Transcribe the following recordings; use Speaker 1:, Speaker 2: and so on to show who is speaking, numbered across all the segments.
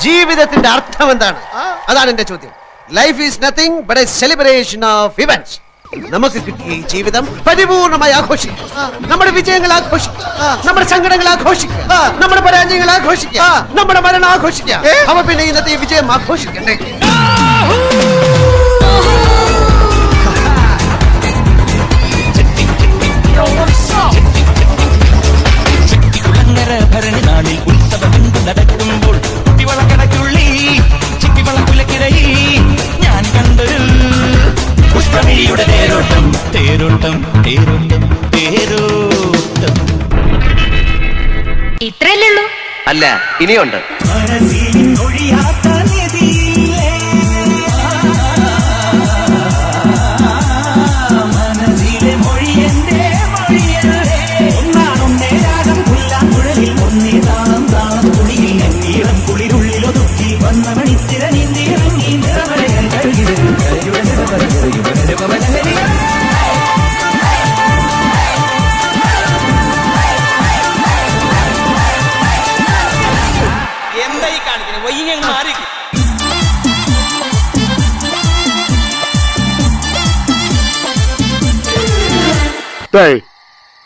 Speaker 1: ജീവിതത്തിന്റെ അർത്ഥം എന്താണ്? അതാണ് എന്റെ ചോദ്യം. Life is nothing but A celebration of events. നമുക്ക് കിട്ടിയ ഈ ജീവിതം പരിപൂർണമായി ആഘോഷിക്കുക. നമ്മുടെ വിജയങ്ങൾ ആഘോഷിക്കുക, നമ്മുടെ സങ്കടങ്ങൾ ആഘോഷിക്കുക, നമ്മുടെ പരാജയങ്ങൾ ആഘോഷിക്കുക, നമ്മുടെ മരണം ആഘോഷിക്കുക. അവ പിന്നെ ഇന്നത്തെ ഈ വിജയം ആഘോഷിക്കണ്ടേ?
Speaker 2: ഭരണി ഉത്സവമെന്ത് നടക്കുമ്പോൾ ഞാൻ കണ്ടൊരു പുഷ്പമിഴിയുടെ തേരോട്ടം തേരോട്ടം തേരോട്ടം തേരോട്ടം.
Speaker 3: ഇത്രയല്ലേ ഉള്ളൂ?
Speaker 4: അല്ല, ഇനിയുണ്ട്.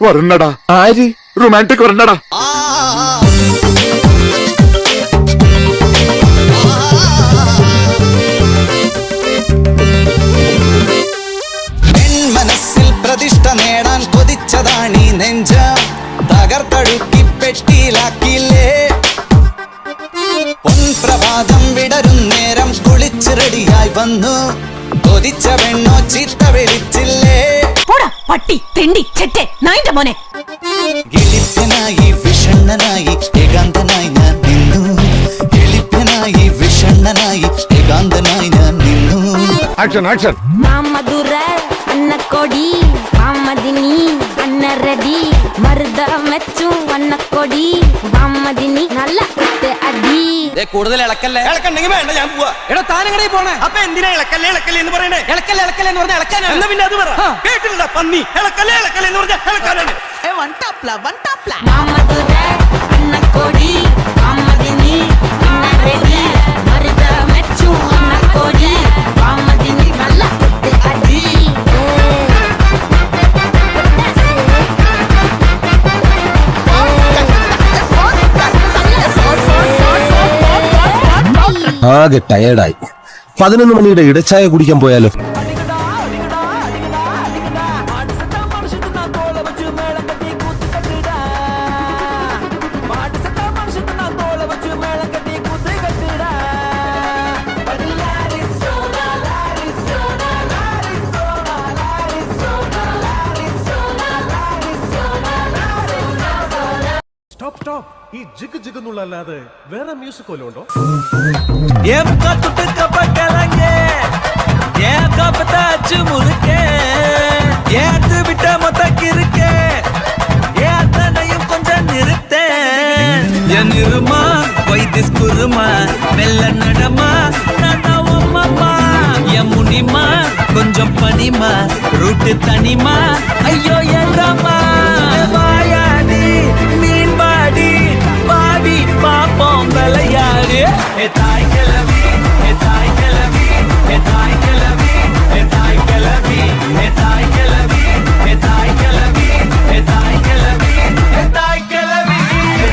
Speaker 5: വരണടാ, ആര് റൊമാൻറ്റിക് വരണടാ.
Speaker 6: മനസ്സിൽ പ്രതിഷ്ഠ നേടാൻ കൊതിച്ചതാണീ നെഞ്ച തകർത്തടുക്കി പെട്ടിയിലാക്കിയില്ലേ. പൊൻപ്രഭാതം വിടരും നേരം കുളിച്ച് റെഡിയായി വന്നു. കൊതിച്ച പെണ്ണോ ചീത്ത വിളിച്ചില്ലേ.
Speaker 3: പട്ടി തെണ്ടി ചെറ്റെ നായിന്റെ മോനെ.
Speaker 6: എളിപ്പനായി വിഷണ്ണനായി ഏകാന്തനായി ഞാൻ നിന്നു. എളിപ്പനായി വിഷണ്ണനായി ഏകാന്തനായി ഞാൻ നിന്നു.
Speaker 5: Action action.
Speaker 7: മാമധുര അന്നക്കൊടി മാമദിനി അന്നരടി മരുത മെച്ചു വണ്ണക്കൊടി മാമദിനി നല്ല അടി.
Speaker 2: കൂടുതൽ ഇളക്കല്ലേ? ഇളക്കണ്ടെങ്കിൽ വേണ്ട, ഞാൻ പോവാ. എടാ താനങ്ങടെ പോണേ? അപ്പൊ എന്തിനാ ഇളക്കല്ലേ ഇളക്കല്ലേ എന്ന് പറയണേ? ഇളക്കല്ലേ ഇളക്കല്ലേ എന്ന് പറഞ്ഞാൽ ഇളക്കാനാണ്. എന്നാ പിന്നെ അത് പറ. കേട്ടില്ല പന്നി. ഇളക്കല്ലേ ഇളക്കല്ലേ എന്ന് പറഞ്ഞാൽ ഇളക്കാനാണ്.
Speaker 7: മാമധുര അന്നക്കൊടി മാമദിനി അന്നരടി മരുത മെച്ചു വണ്ണക്കൊടി മാമദിനി നല്ല അടി.
Speaker 8: ആകെ ടയേർഡായി. 11 മണിയുടെ ഇടച്ചായ കുടിക്കാൻ പോയാലോ?
Speaker 9: ഈ ജിഗ് ജിഗ് എന്നുള്ളല്ലാതെ വേറെ മ്യൂസിക് വല്ലതും ഉണ്ടോ?
Speaker 2: கொஞ்சம் பனிமா ரூட்டு தனிமா ஐயோ என்றமா வாயாடி மீன் பாடி பாடி பாப்போம் விளையாடு. தாய் கிளவி தாய் கிளவி தாய் கிளவி தாய் கிளவி தாய் கிளவி தாய் கிளவி தாய் கிளவி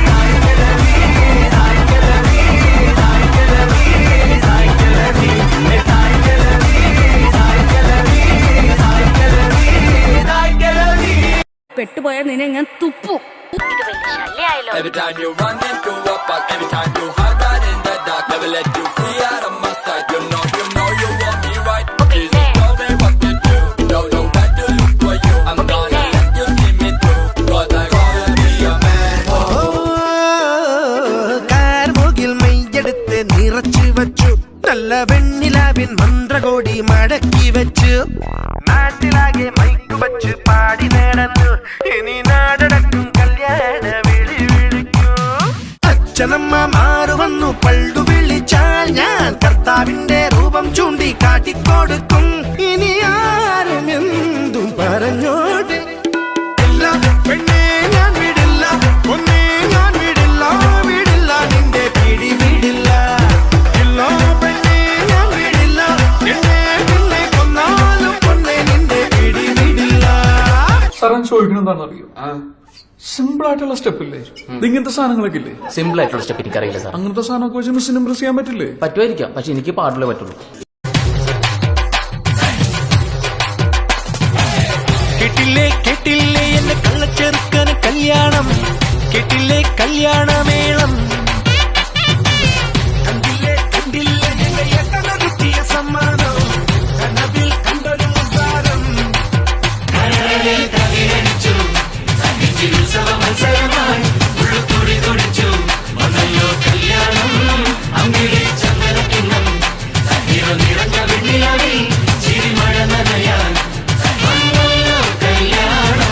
Speaker 2: தாய் கிளவி தாய் கிளவி தாய் கிளவி தாய் கிளவி தாய் கிளவி தாய் கிளவி தாய் கிளவி.
Speaker 7: പെട്ടുപോയാൽ നിന്നെ ഞാൻ തുപ്പു.
Speaker 2: Every time you run into a park, every time you hide out in the dark, never let you free out of my sight. You know you want me right. Jesus told me what to do. Don't know where to look for you. I'm gonna let you see me through. 'Cause I gotta be a man.
Speaker 6: കാർമുകിൽ മെയ്യെടുത്ത് നിറച്ചു വച്ചു. നല്ല വെണ്ണിലാവിൻ മന്ത്രകോടി മടക്കി വെച്ചു. നാട്ടിലാകെ mic വച്ച് പാടി നടന്നു. ഇനി നാടടക്കും കല്യാണ വിളി വിളിക്കൂ. അച്ഛനമ്മ മാറുവന്നു പള്ളു വിളിച്ചാൽ ഞാൻ കർത്താവിന്റെ രൂപം ചൂണ്ടി കാട്ടിക്കൊടുക്കും. ഇനി ആരും എന്തും പറഞ്ഞോട്ടെ. എല്ലാ പെണ്ണേ ഞാൻ വിടില്ല, ഒന്നേ ഞാൻ വിടില്ല, വിടില്ല നിന്റെ പിടി വിടില്ല.
Speaker 4: എന്താണെന്ന് അറിയോ? സിമ്പിൾ ആയിട്ടുള്ള സ്റ്റെപ്പ് ഇല്ലേ? ഇങ്ങനത്തെ സാധനങ്ങളൊക്കെ ഇല്ലേ?
Speaker 10: സിമ്പിൾ ആയിട്ടുള്ള സ്റ്റെപ്പ് എനിക്കറിയില്ല സാർ.
Speaker 4: അങ്ങനത്തെ സാധനമൊക്കെ വെച്ച് മിസ്സിന് ഇംപ്രസ് ചെയ്യാൻ പറ്റില്ലേ?
Speaker 10: പറ്റുമായിരിക്കാം, പക്ഷെ എനിക്ക് പാടില്ലേ പറ്റുള്ളൂ.
Speaker 6: കേട്ടില്ലേ കേട്ടില്ലേ എന്റെ കള്ളച്ചെറുക്കന് കല്യാണം, കേട്ടില്ലേ കല്യാണമേളം, കണ്ടില്ലേ കണ്ടില്ലേ എന്റെ ഏട്ടനൊരുക്കിയ സമ്മാനം, കനവിൽ കണ്ടൊരു മുസാരം. മത്സരമായി ഉള്ളുത്തുടി തുടിച്ചു വന്നല്ലോ കല്യാണം, അമ്പിളി ചന്ദനക്കിണ്ണം നിറഞ്ഞ വെണ്ണിലാവിൽ ചിരിമഴ നനയാൻ വന്നല്ലോ കല്യാണം.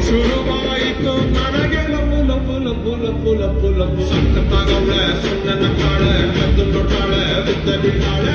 Speaker 5: ಶುರುವಾಯಿತು ನನಗೆಲ್ಲ ಪುಲ ಸಕ್ಕತ್ತಾಗವಳೆ ಸುಮ್ಮನೆ ನಕ್ಕಾಳೆ ಕದ್ದು ನೋಡ್ತಾಳೆ ಬಿದ್ದೆ ಬಿಟ್ಟಾಳೆ